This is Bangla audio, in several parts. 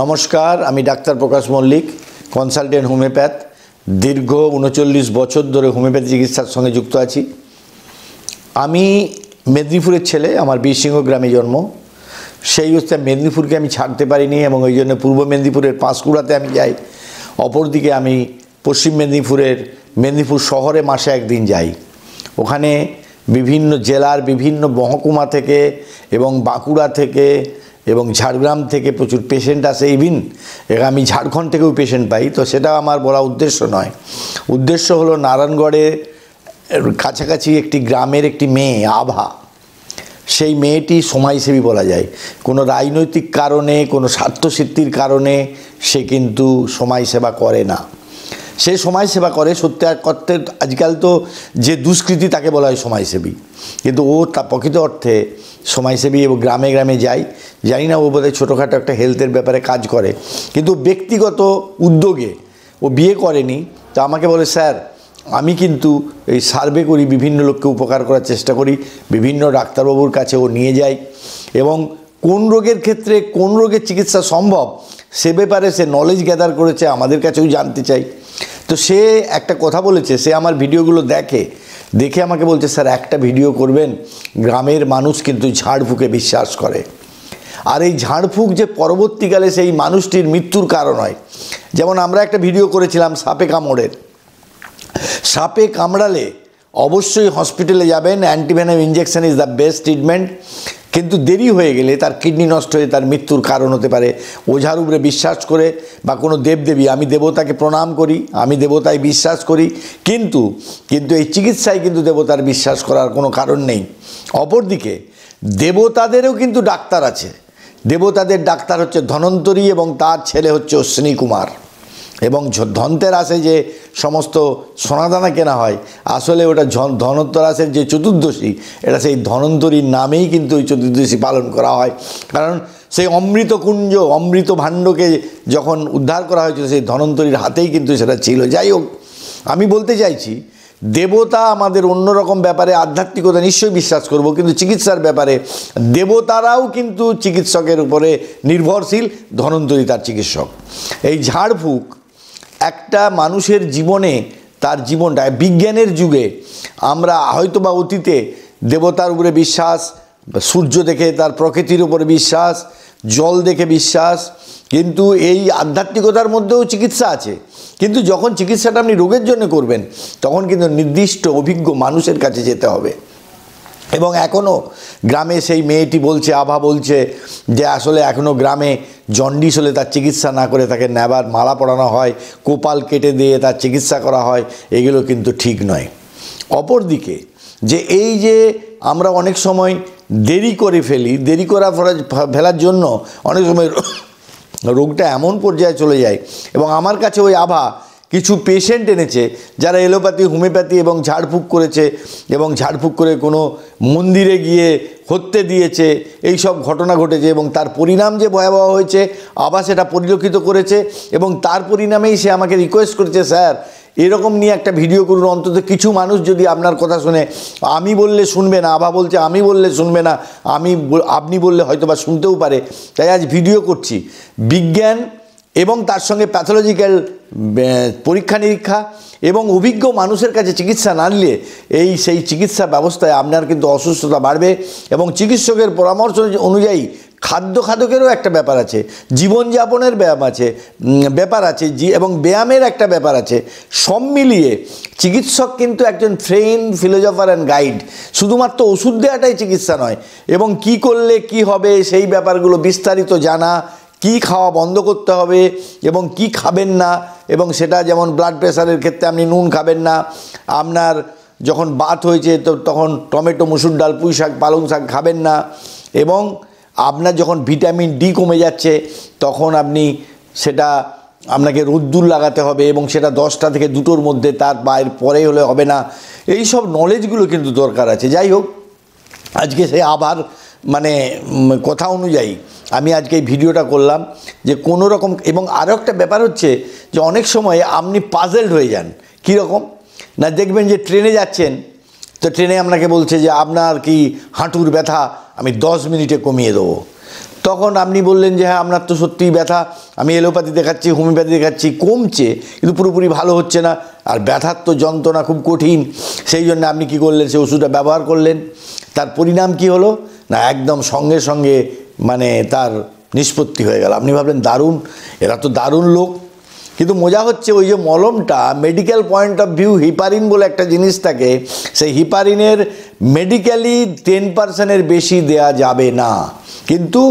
নমস্কার, আমি ডাক্তার প্রকাশ মল্লিক, কনসালটেন্ট হোমিওপ্যাথ। দীর্ঘ ৩৯ বছর ধরে হোমিওপ্যাথি চিকিৎসার সঙ্গে যুক্ত আছি। আমি মেদিনীপুরের ছেলে, আমার বীরসিংহ গ্রামে জন্ম। সেই অবস্থায় মেদিনীপুরকে আমি ছাড়তে পারিনি এবং ওই জন্য পূর্ব মেদিনীপুরের পাঁশকুড়াতে আমি যাই। অপরদিকে আমি পশ্চিম মেদিনীপুরের মেদিনীপুর শহরে মাসে একদিন যাই। ওখানে বিভিন্ন জেলার বিভিন্ন মহকুমা থেকে এবং বাঁকুড়া থেকে এবং ঝাড়গ্রাম থেকে প্রচুর পেশেন্ট আসে। ইভিন আমি ঝাড়খণ্ড থেকেও পেশেন্ট পাই। তো সেটা আমার বলা উদ্দেশ্য নয়। উদ্দেশ্য হলো নারায়ণগড়ে কাছাকাছি একটি গ্রামের একটি মেয়ে আভা, সেই মেয়েটি সমাজসেবী বলা যায়। কোনো রাজনৈতিক কারণে, কোনো স্বার্থসিদ্ধির কারণে সে কিন্তু সমাজসেবা করে না। সে সমাজসেবা করে সত্যি করতে। আজকাল তো যে দুষ্কৃতি তাকে বলা হয় সমাজসেবী, কিন্তু ও তা প্রকৃত অর্থে সমাজসেবী। এবং গ্রামে গ্রামে জানি না ও বোধহয় ছোটোখাটো একটা হেলথের ব্যাপারে কাজ করে, কিন্তু ব্যক্তিগত উদ্যোগে ও বিয়ে করেনি। তো আমাকে বলে, স্যার আমি কিন্তু এই সার্ভে করি, বিভিন্ন লোককে উপকার করার চেষ্টা করি, বিভিন্ন ডাক্তারবাবুর কাছে ও নিয়ে যাই এবং কোন রোগের ক্ষেত্রে কোন রোগের চিকিৎসা সম্ভব সে ব্যাপারে সে নলেজ গ্যাদার করেছে, আমাদের কাছেও জানতে চাই। তো সে একটা কথা বলেছে, সে আমার ভিডিওগুলো দেখে আমাকে বলছে, স্যার একটা ভিডিও করবেন, গ্রামের মানুষ কিন্তু ঝাড়ফুঁকে বিশ্বাস করে। আর এই ঝাড়ফুঁক যে পরবর্তীকালে সেই মানুষটির মৃত্যুর কারণ হয়। যেমন আমরা একটা ভিডিও করেছিলাম সাপে কামড়ের। সাপে কামড়ালে অবশ্যই হসপিটালে যাবেন, antivenom injection is the best treatment. কিন্তু দেরি হয়ে গেলে তার কিডনি নষ্ট হয়ে তার মৃত্যুর কারণ হতে পারে। ওঝার উপরে বিশ্বাস করে বা কোনো দেবদেবী, আমি দেবতাকে প্রণাম করি, আমি দেবতায় বিশ্বাস করি, কিন্তু এই চিকিৎসায় কিন্তু দেবতার বিশ্বাস করার কোনো কারণ নেই। অপরদিকে দেবতাদেরও কিন্তু ডাক্তার আছে। দেবতাদের ডাক্তার হচ্ছে ধন্বন্তরী এবং তার ছেলে হচ্ছে অশ্বিনী কুমার। এবং ধনতেরাসে যে সমস্ত সোনাদানা কেনা হয়, আসলে ওটা ধনতেরাসের যে চতুর্দশী, এটা সেই ধন্বন্তরীর নামেই কিন্তু ওই চতুর্দশী পালন করা হয়। কারণ সেই অমৃতকুঞ্জ, অমৃত ভাণ্ডকে যখন উদ্ধার করা হয়েছিল সেই ধন্বন্তরীর হাতেই কিন্তু সেটা ছিল। যাই হোক, আমি বলতে চাইছি দেবতা আমাদের অন্যরকম ব্যাপারে, আধ্যাত্মিকতা নিশ্চয়ই বিশ্বাস করব, কিন্তু চিকিৎসার ব্যাপারে দেবতারাও কিন্তু চিকিৎসকের উপরে নির্ভরশীল। ধন্বন্তরী তার চিকিৎসক। এই ঝাড়ফুঁক একটা মানুষের জীবনে, তার জীবনটা বিজ্ঞানের যুগে আমরা হয়তো বা অতীতে দেবতার উপরে বিশ্বাস, সূর্য দেখে তার প্রকৃতির উপরে বিশ্বাস, জল দেখে বিশ্বাস, কিন্তু এই আধ্যাত্মিকতার মধ্যেও চিকিৎসা আছে। কিন্তু যখন চিকিৎসাটা আপনি রোগের জন্য করবেন তখন কিন্তু নির্দিষ্ট অভিজ্ঞ মানুষের কাছে যেতে হবে। এবং এখনও গ্রামে সেই মেয়েটি বলছে, আভা বলছে যে আসলে এখনও গ্রামে জন্ডিস হলে তার চিকিৎসা না করে তাকে নেবার মালা পরানো হয়, কোপাল কেটে দিয়ে তার চিকিৎসা করা হয়। এগুলো কিন্তু ঠিক নয়। অপরদিকে যে এই যে আমরা অনেক সময় দেরি করে ফেলার জন্য অনেক সময় রোগটা এমন পর্যায়ে চলে যায়। এবং আমার কাছে ওই আভা কিছু পেশেন্ট এনেছে যারা এলোপ্যাথি, হোমিওপ্যাথি এবং ঝাড়ফুঁক করেছে এবং ঝাড়ফুঁক করে কোনো মন্দিরে গিয়ে হত্যে দিয়েছে। এই সব ঘটনা ঘটেছে এবং তার পরিণাম যে ভয়াবহ হয়েছে আভা সেটা পরিলক্ষিত করেছে। এবং তার পরিণামেই সে আমাকে রিকোয়েস্ট করেছে, স্যার এরকম নিয়ে একটা ভিডিও করুন, অন্তত কিছু মানুষ যদি আপনার কথা শুনে। আমি বললে শুনবে না, আভা বলছে আমি বললে শুনবে না, আপনি বললে হয়তো বা শুনতেও পারে। তাই আজ ভিডিও করছি। বিজ্ঞান এবং তার সঙ্গে প্যাথোলজিক্যাল পরীক্ষা নিরীক্ষা এবং অভিজ্ঞ মানুষের কাছে চিকিৎসা না নিলে সেই চিকিৎসা ব্যবস্থায় আপনার কিন্তু অসুস্থতা বাড়বে। এবং চিকিৎসকের পরামর্শ অনুযায়ী খাদ্যেরও একটা ব্যাপার আছে, জীবনযাপনের ব্যাপার আছে এবং ব্যায়ামের একটা ব্যাপার আছে। সব মিলিয়ে চিকিৎসক কিন্তু একজন ফ্রেন্ড, ফিলোজফার অ্যান্ড গাইড। শুধুমাত্র ওষুধ দেওয়াটাই চিকিৎসা নয়, এবং কি করলে কি হবে সেই ব্যাপারগুলো বিস্তারিত জানা, কি খাওয়া বন্ধ করতে হবে এবং কি খাবেন না। এবং সেটা যেমন ব্লাড প্রেশারের ক্ষেত্রে আপনি নুন খাবেন না, আপনার যখন বাত হয়েছে তখন টমেটো, মুসুর ডাল, পুঁই শাক, পালং শাক খাবেন না। এবং আপনার যখন ভিটামিন ডি কমে যাচ্ছে তখন আপনাকে রোদ্দুর লাগাতে হবে এবং সেটা 10টা থেকে 2টোর মধ্যে, তার পরে হলে হবে না। এই সব নলেজগুলো কিন্তু দরকার আছে। যাই হোক, আজকে সেই আবার কথা অনুযায়ী আমি আজকে এই ভিডিওটা করলাম যে কোনো রকম। এবং আরও একটা ব্যাপার হচ্ছে যে অনেক সময় আপনি পাজেলড হয়ে যান। কীরকম না, দেখবেন যে ট্রেনে যাচ্ছেন, তো ট্রেনে আপনাকে বলছে যে আপনার কি হাঁটুর ব্যথা আমি 10 মিনিটে কমিয়ে দেবো। তখন আপনি বললেন যে হ্যাঁ আপনার তো সত্যিই ব্যথা, আমি এলোপ্যাথি দেখাচ্ছি, হোমিওপ্যাথি দেখাচ্ছি, কমছে কিন্তু পুরোপুরি ভালো হচ্ছে না, আর ব্যথার তো যন্ত্রণা খুব কঠিন। সেই জন্য আপনি কী করলেন, সেই ওষুধটা ব্যবহার করলেন। তার পরিণাম কি হলো না, একদম সঙ্গে সঙ্গে মানে তার নিষ্পত্তি হয়ে গেল। আপনি ভাবলেন দারুণ, এরা তো দারুণ লোক। কিন্তু মজা হচ্ছে ওই যে মলমটা মেডিকেল পয়েন্ট অফ ভিউ হিপারিন বলে একটা জিনিস থাকে, সেই হিপারিনের মেডিক্যালি 10% বেশি দেয়া যাবে না, কিন্তু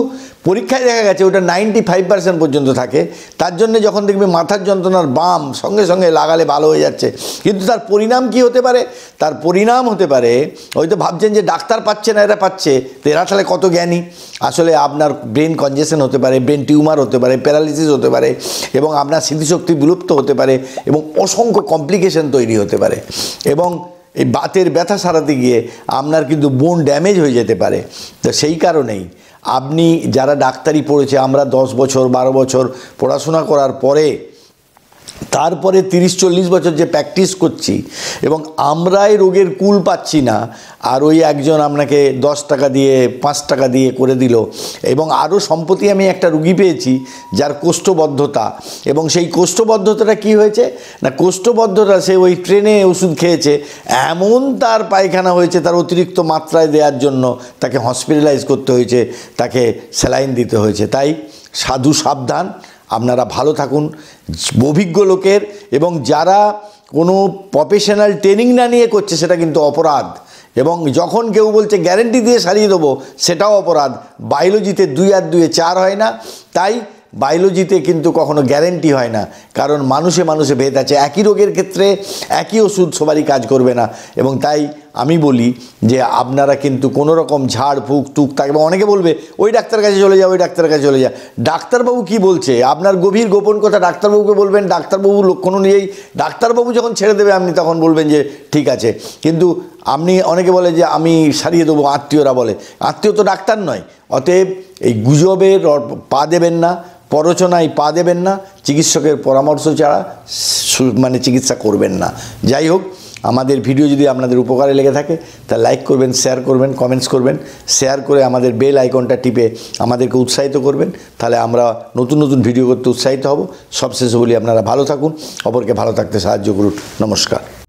পরীক্ষায় দেখা গেছে ওটা 95% পর্যন্ত থাকে। তার জন্য যখন দেখবে মাথার যন্ত্রণার বাম সঙ্গে সঙ্গে লাগালে ভালো হয়ে যাচ্ছে। কিন্তু তার পরিণাম কি হতে পারে, তার পরিণাম হতে পারে হয়তো ভাবছেন যে ডাক্তার পাচ্ছে না এরা পাচ্ছে, তো এরা তাহলে কত জ্ঞানী। আসলে আপনার ব্রেন কনজেশন হতে পারে, ব্রেন টিউমার হতে পারে, প্যারালিসিস হতে পারে, এবং আপনার স্মৃতিশক্তি বিলুপ্ত হতে পারে, এবং অসংখ্য কমপ্লিকেশন তৈরি হতে পারে, এবং এই বাতের ব্যথা সারাতে গিয়ে আপনার কিন্তু বোন ড্যামেজ হয়ে যেতে পারে। তো সেই কারণেই আপনি যারা ডাক্তারি পড়েছে, আমরা 10 বছর 12 বছর পড়াশোনা করার পরে তারপরে 30-40 বছর যে প্র্যাকটিস করছি, এবং আমরাই রোগের কুল পাচ্ছি না, আর ওই একজন আপনাকে 10 টাকা দিয়ে 5 টাকা দিয়ে করে দিল। এবং আরও সম্প্রতি আমি একটা রুগী পেয়েছি যার কোষ্ঠবদ্ধতা, এবং সেই কোষ্ঠবদ্ধতাটা কি হয়েছে না, কোষ্ঠবদ্ধতা সে ওই ট্রেনে ওষুধ খেয়েছে, এমন তার পায়খানা হয়েছে, তার অতিরিক্ত মাত্রায় দেওয়ার জন্য তাকে হসপিটালাইজ করতে হয়েছে, তাকে স্যালাইন দিতে হয়েছে। তাই সাধু সাবধান, আপনারা ভালো থাকুন। অভিজ্ঞ লোকের এবং যারা কোনো প্রফেশনাল ট্রেনিং না নিয়ে করছে সেটা কিন্তু অপরাধ, এবং যখন কেউ বলছে গ্যারেন্টি দিয়ে সারিয়ে দেবো সেটাও অপরাধ। বায়োলজিতে 2 আর 2 4 হয় না, তাই বায়োলজিতে কিন্তু কখনো গ্যারেন্টি হয় না, কারণ মানুষে মানুষে ভেদ আছে। একই রোগের ক্ষেত্রে একই ওষুধ সবারই কাজ করবে না, এবং তাই আমি বলি যে আপনারা কিন্তু কোনো রকম ঝাড় ফুঁক টুক থাকবে, অনেকে বলবে ওই ডাক্তার কাছে চলে যা, ওই ডাক্তার কাছে চলে যা। ডাক্তারবাবু কি বলছে, আপনার গভীর গোপন কথা ডাক্তারবাবুকে বলবেন, ডাক্তারবাবু লক্ষণ অনুযায়ী ডাক্তারবাবু যখন ছেড়ে দেবে আপনি তখন বলবেন যে ঠিক আছে। কিন্তু আপনি অনেকে বলে যে আমি সারিয়ে দেবো, আত্মীয়রা বলে, আত্মীয় তো ডাক্তার নয়। অতএব এই গুজবের পা দেবেন না, প্ররোচনায় পা দেবেন না, চিকিৎসকের পরামর্শ ছাড়া মানে চিকিৎসা করবেন না। যাই হোক, আমাদের ভিডিও যদি আপনাদের উপকারে লেগে থাকে তা লাইক করবেন, শেয়ার করবেন, কমেন্টস করবেন, শেয়ার করে আমাদের বেল আইকনটা টিপে আমাদেরকে উৎসাহিত করবেন, তাহলে আমরা নতুন নতুন ভিডিও করতে উৎসাহিত হব। সবশেষে বলি আপনারা ভালো থাকুন, অপরকে ভালো থাকতে সাহায্য করুন। নমস্কার।